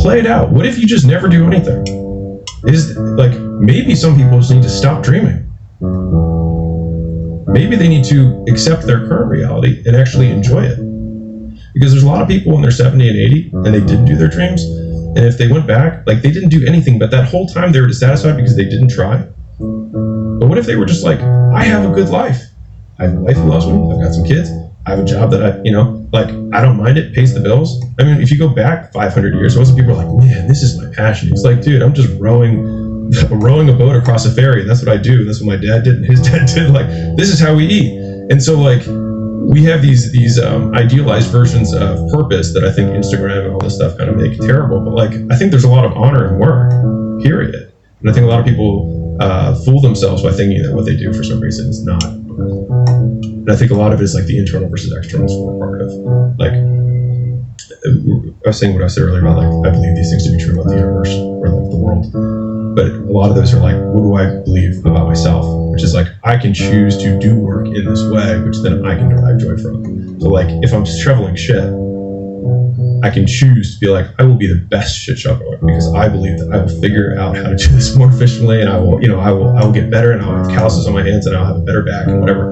play it out. What if you just never do anything? Is like, maybe some people just need to stop dreaming. Maybe they need to accept their current reality and actually enjoy it. Because there's a lot of people when they're 70 and 80 and they didn't do their dreams. And if they went back, like, they didn't do anything, but that whole time they were dissatisfied because they didn't try. But what if they were just like, I have a good life. I have a wife who loves me. I've got some kids. I have a job that I don't mind it, pays the bills. I mean, if you go back 500 years, most people are like, man, this is my passion. It's like, dude, I'm just rowing a boat across a ferry. That's what I do. That's what my dad did and his dad did. Like, this is how we eat. And so, like, we have these idealized versions of purpose that I think Instagram and all this stuff kind of make terrible. But, like, I think there's a lot of honor in work, period. And I think a lot of people fool themselves by thinking that what they do for some reason is not. And I think a lot of it is like the internal versus external part of, like, I was saying what I said earlier about, like, I believe these things to be true about the universe or like the world. But a lot of those are like, what do I believe about myself? Which is like, I can choose to do work in this way, which then I can derive joy from. So, like, if I'm shoveling shit, I can choose to be like, I will be the best shit shoveler because I believe that I will figure out how to do this more efficiently, and I will get better, and I'll have calluses on my hands, and I'll have a better back and whatever.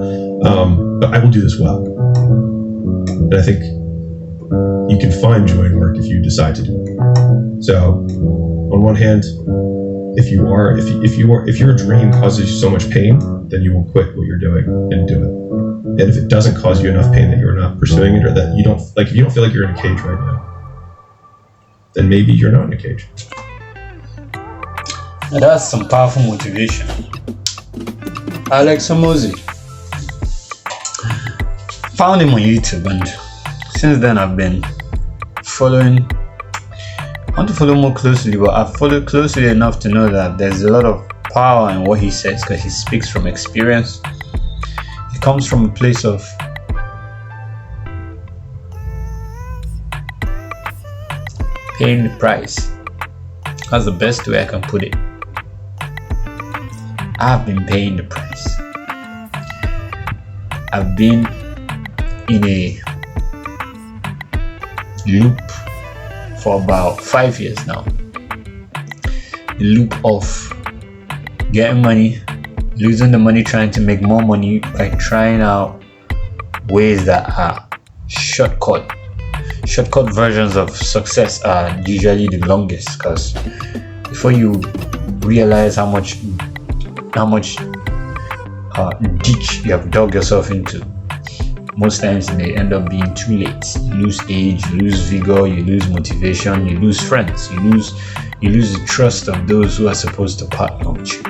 But I will do this well. And I think you can find joy in work if you decide to do it. So, on one hand, if your dream causes you so much pain, then you will quit what you're doing and do it. And if it doesn't cause you enough pain that you're not pursuing it, or that you don't, like, if you don't feel like you're in a cage right now, then maybe you're not in a cage. Now that's some powerful motivation. Alex Hormozi. Found him on YouTube, and since then I've been following. I want to follow more closely, but I've followed closely enough to know that there's a lot of power in what he says because he speaks from experience. It comes from a place of paying the price. That's the best way I can put it. I've been paying the price. I've been in a loop for about 5 years now. A loop of getting money, losing the money, trying to make more money by trying out ways that are shortcut versions of success are usually the longest, because before you realize how much ditch you have dug yourself into, most times it may end up being too late. You lose age, you lose vigor, you lose motivation, you lose friends, you lose the trust of those who are supposed to partner with you.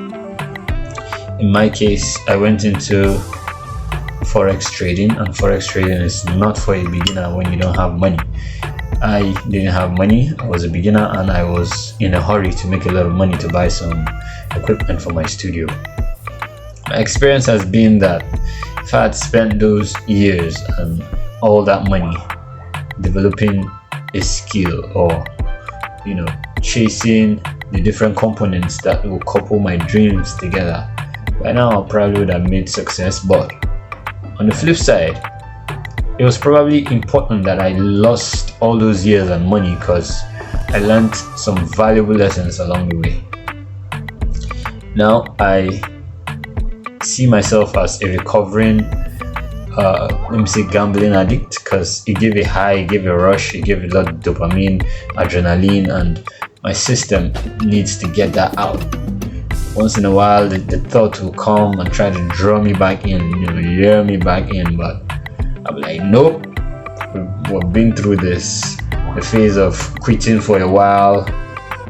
In my case, I went into Forex trading, and Forex trading is not for a beginner when you don't have money. I didn't have money, I was a beginner, and I was in a hurry to make a lot of money to buy some equipment for my studio. My experience has been that if I had spent those years and all that money developing a skill, or chasing the different components that will couple my dreams together, by now I probably would have made success. But on the flip side, it was probably important that I lost all those years and money, because I learned some valuable lessons along the way. Now I see myself as a recovering gambling addict, because it gave a high, it gave a rush, it gave a lot of dopamine, adrenaline, and my system needs to get that out. Once in a while the thought will come and try to draw me back in, lure me back in, but I'm like, nope, we've been through this, the phase of quitting for a while.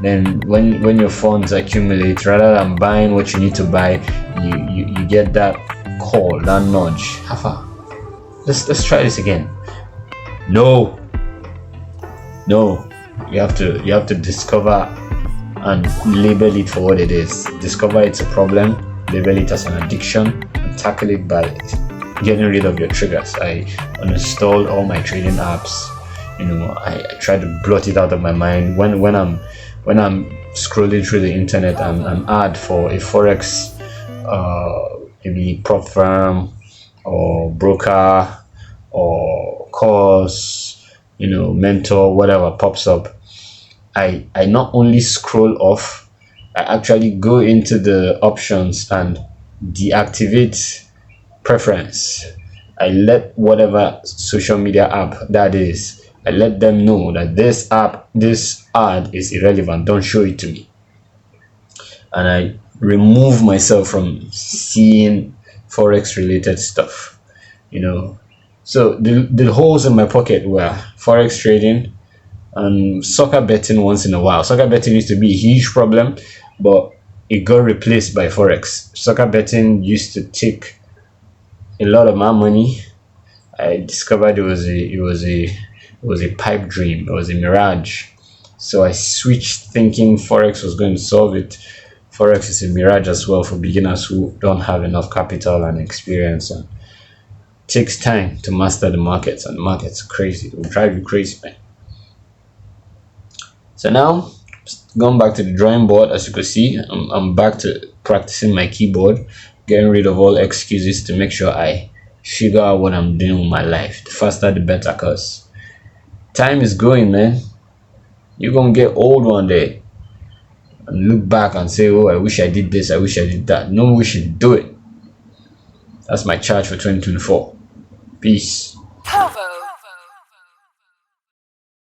Then when your funds accumulate, rather than buying what you need to buy, you get that call, that nudge. Hafa, let's try this again. No, you have to discover and label it for what it is. Discover it's a problem, label it as an addiction, and tackle it by getting rid of your triggers. I uninstalled all my trading apps. I try to blot it out of my mind. When I'm scrolling through the internet and an ad for a Forex maybe prop firm or broker or course, mentor, whatever pops up, I not only scroll off, I actually go into the options and deactivate preference. I let whatever social media app that is, I let them know that this ad is irrelevant. Don't show it to me. And I remove myself from seeing Forex related stuff, So the holes in my pocket were Forex trading and soccer betting once in a while. Soccer betting used to be a huge problem, but it got replaced by Forex. Soccer betting used to take a lot of my money. I discovered it was a pipe dream. It was a mirage. So I switched thinking Forex was going to solve it. Forex is a mirage as well for beginners who don't have enough capital and experience, and it takes time to master the markets, and the markets are crazy. It will drive you crazy, man. So now, going back to the drawing board, as you can see, I'm back to practicing my keyboard, getting rid of all excuses to make sure I figure out what I'm doing with my life. The faster the better, cause time is going, man. You're gonna get old one day and look back and say, oh, I wish I did this, I wish I did that. No, we should do it. That's my charge for 2024. Peace. Cover.